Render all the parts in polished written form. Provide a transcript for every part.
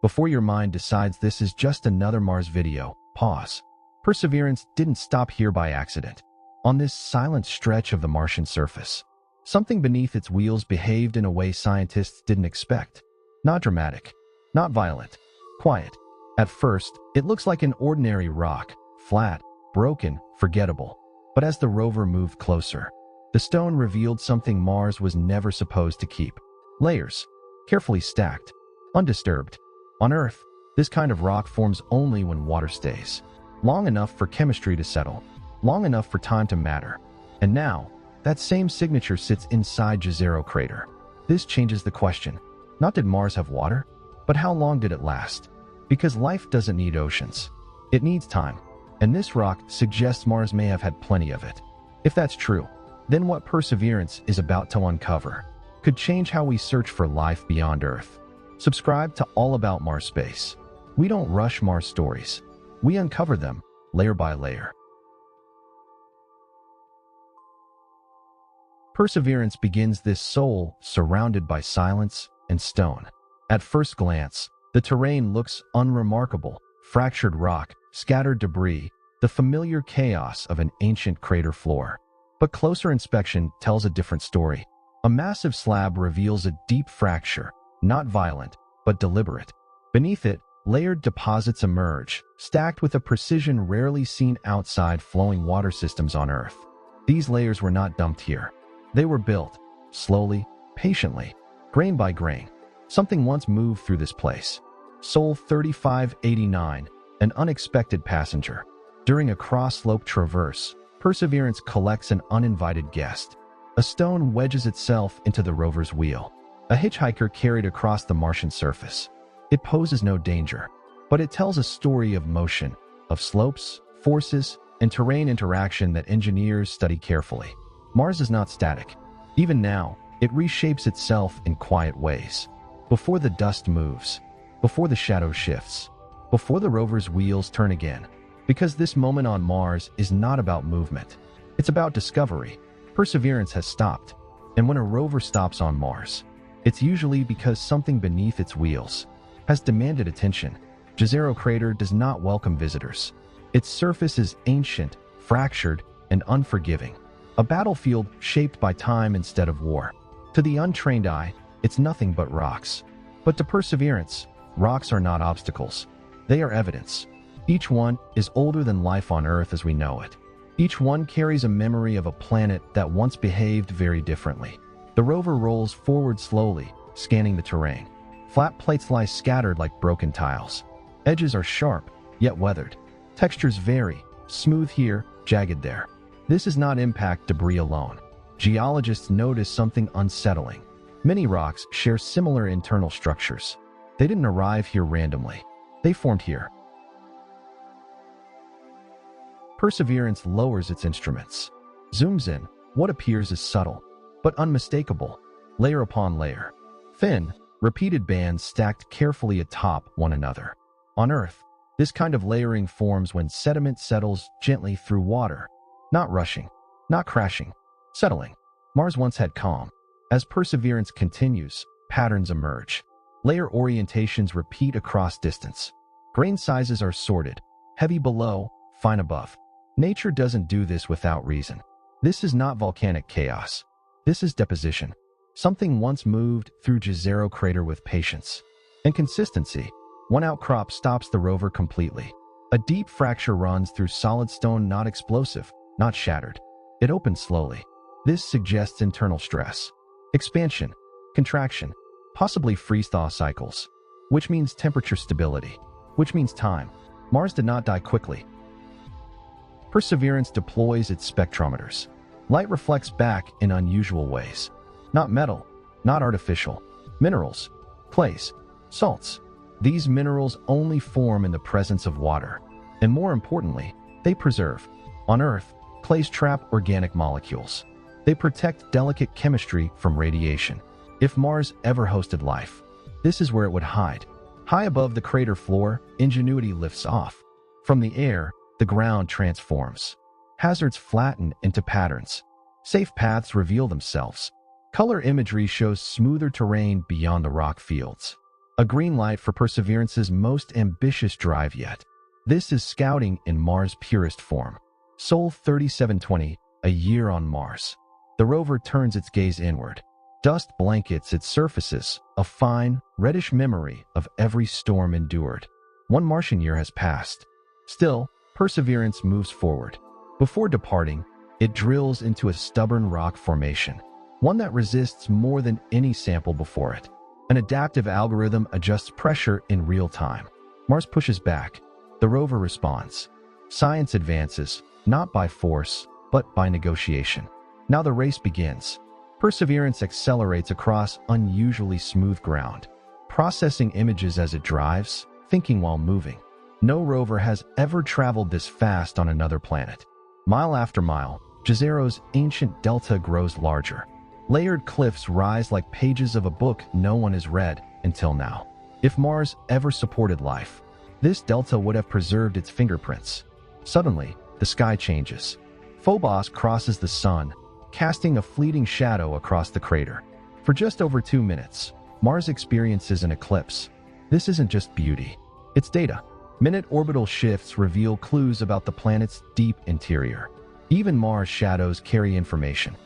Before your mind decides this is just another Mars video, pause. Perseverance didn't stop here by accident. On this silent stretch of the Martian surface, something beneath its wheels behaved in a way scientists didn't expect. Not dramatic, not violent, quiet. At first, it looks like an ordinary rock, flat, broken, forgettable. But as the rover moved closer, the stone revealed something Mars was never supposed to keep. Layers, carefully stacked, undisturbed. On Earth, this kind of rock forms only when water stays. Long enough for chemistry to settle, long enough for time to matter. And now, that same signature sits inside Jezero crater. This changes the question. Not did Mars have water, but how long did it last? Because life doesn't need oceans. It needs time. And this rock suggests Mars may have had plenty of it. If that's true, then what Perseverance is about to uncover could change how we search for life beyond Earth. Subscribe to All About Mars Space. We don't rush Mars stories. We uncover them, layer by layer. Perseverance begins this soul surrounded by silence and stone. At first glance, the terrain looks unremarkable. Fractured rock, scattered debris, the familiar chaos of an ancient crater floor. But closer inspection tells a different story. A massive slab reveals a deep fracture, not violent, but deliberate. Beneath it, layered deposits emerge, stacked with a precision rarely seen outside flowing water systems on Earth. These layers were not dumped here. They were built, slowly, patiently, grain by grain. Something once moved through this place. Sol 3589, an unexpected passenger. During a cross-slope traverse, Perseverance collects an uninvited guest. A stone wedges itself into the rover's wheel. A hitchhiker carried across the Martian surface. It poses no danger, but it tells a story of motion, of slopes, forces, and terrain interaction that engineers study carefully. Mars is not static. Even now, it reshapes itself in quiet ways. Before the dust moves, before the shadow shifts, before the rover's wheels turn again. Because this moment on Mars is not about movement. It's about discovery. Perseverance has stopped. And when a rover stops on Mars, it's usually because something beneath its wheels has demanded attention. Jezero crater does not welcome visitors. Its surface is ancient, fractured, and unforgiving. A battlefield shaped by time instead of war. To the untrained eye, it's nothing but rocks. But to Perseverance, rocks are not obstacles. They are evidence. Each one is older than life on Earth as we know it. Each one carries a memory of a planet that once behaved very differently. The rover rolls forward slowly, scanning the terrain. Flat plates lie scattered like broken tiles. Edges are sharp, yet weathered. Textures vary, smooth here, jagged there. This is not impact debris alone. Geologists notice something unsettling. Many rocks share similar internal structures. They didn't arrive here randomly. They formed here. Perseverance lowers its instruments. Zooms in. What appears as subtle, but unmistakable. Layer upon layer. Thin, repeated bands stacked carefully atop one another. On Earth, this kind of layering forms when sediment settles gently through water. Not rushing, not crashing, settling. Mars once had calm. As Perseverance continues, patterns emerge. Layer orientations repeat across distance. Grain sizes are sorted. Heavy below, fine above. Nature doesn't do this without reason. This is not volcanic chaos. This is deposition. Something once moved through Jezero crater with patience and consistency. One outcrop stops the rover completely. A deep fracture runs through solid stone, not explosive, not shattered. It opens slowly. This suggests internal stress. Expansion, contraction, possibly freeze-thaw cycles, which means temperature stability, which means time. Mars did not die quickly. Perseverance deploys its spectrometers. Light reflects back in unusual ways. Not metal, not artificial. Minerals, clays, salts. These minerals only form in the presence of water. And more importantly, they preserve. On Earth, clays trap organic molecules. They protect delicate chemistry from radiation. If Mars ever hosted life, this is where it would hide. High above the crater floor, ingenuity lifts off. From the air, the ground transforms. Hazards flatten into patterns. Safe paths reveal themselves. Color imagery shows smoother terrain beyond the rock fields. a green light for Perseverance's most ambitious drive yet. This is scouting in Mars' purest form. Sol 3720, a year on Mars. The rover turns its gaze inward. Dust blankets its surfaces, a fine, reddish memory of every storm endured. One Martian year has passed. Still, Perseverance moves forward. Before departing, it drills into a stubborn rock formation, one that resists more than any sample before it. An adaptive algorithm adjusts pressure in real time. Mars pushes back. The rover responds. Science advances, not by force, but by negotiation. Now the race begins. Perseverance accelerates across unusually smooth ground, processing images as it drives, thinking while moving. No rover has ever traveled this fast on another planet. Mile after mile, Jazero's ancient delta grows larger. Layered cliffs rise like pages of a book no one has read until now. If Mars ever supported life, this delta would have preserved its fingerprints. Suddenly, the sky changes. Phobos crosses the sun, casting a fleeting shadow across the crater. For just over 2 minutes, Mars experiences an eclipse. This isn't just beauty, it's data. Minute orbital shifts reveal clues about the planet's deep interior. Even Mars' shadows carry information.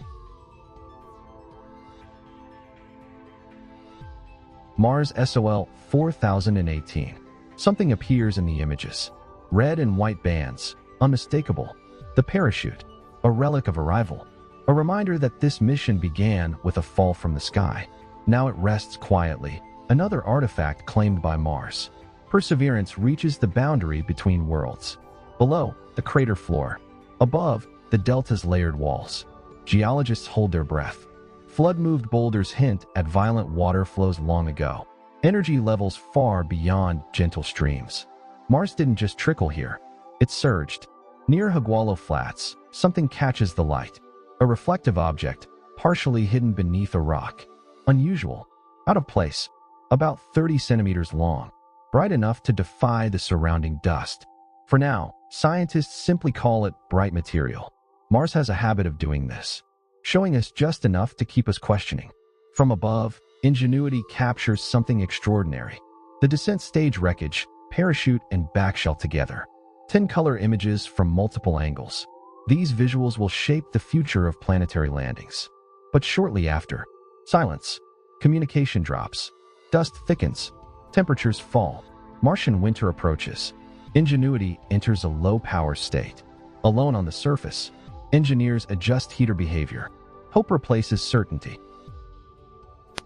Mars SOL 4018. Something appears in the images. Red and white bands, unmistakable. The parachute, a relic of arrival. A reminder that this mission began with a fall from the sky. Now it rests quietly, another artifact claimed by Mars. Perseverance reaches the boundary between worlds. Below, the crater floor. Above, the delta's layered walls. Geologists hold their breath. Flood-moved boulders hint at violent water flows long ago. Energy levels far beyond gentle streams. Mars didn't just trickle here. It surged. Near Higualo Flats, something catches the light. A reflective object, partially hidden beneath a rock. Unusual. Out of place. About 30 centimeters long. Bright enough to defy the surrounding dust. For now, scientists simply call it bright material. Mars has a habit of doing this, showing us just enough to keep us questioning. From above, ingenuity captures something extraordinary. The descent stage wreckage, parachute and backshell together. 10 color images from multiple angles. These visuals will shape the future of planetary landings. But shortly after, silence. Communication drops. Dust thickens. Temperatures fall. Martian winter approaches. Ingenuity enters a low-power state. Alone on the surface, engineers adjust heater behavior. Hope replaces certainty.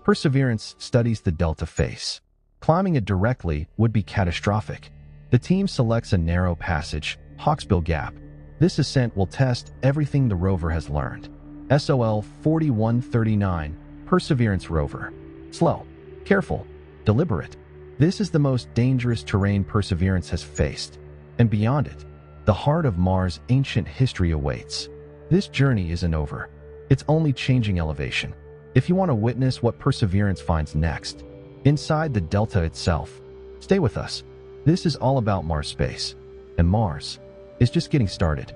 Perseverance studies the delta face. Climbing it directly would be catastrophic. The team selects a narrow passage, Hawksbill Gap. This ascent will test everything the rover has learned. SOL 4139, Perseverance rover. Slow, careful, deliberate. This is the most dangerous terrain Perseverance has faced. And beyond it, the heart of Mars' ancient history awaits. This journey isn't over. It's only changing elevation. If you want to witness what Perseverance finds next, inside the delta itself, stay with us. This is all about Mars space. And Mars is just getting started.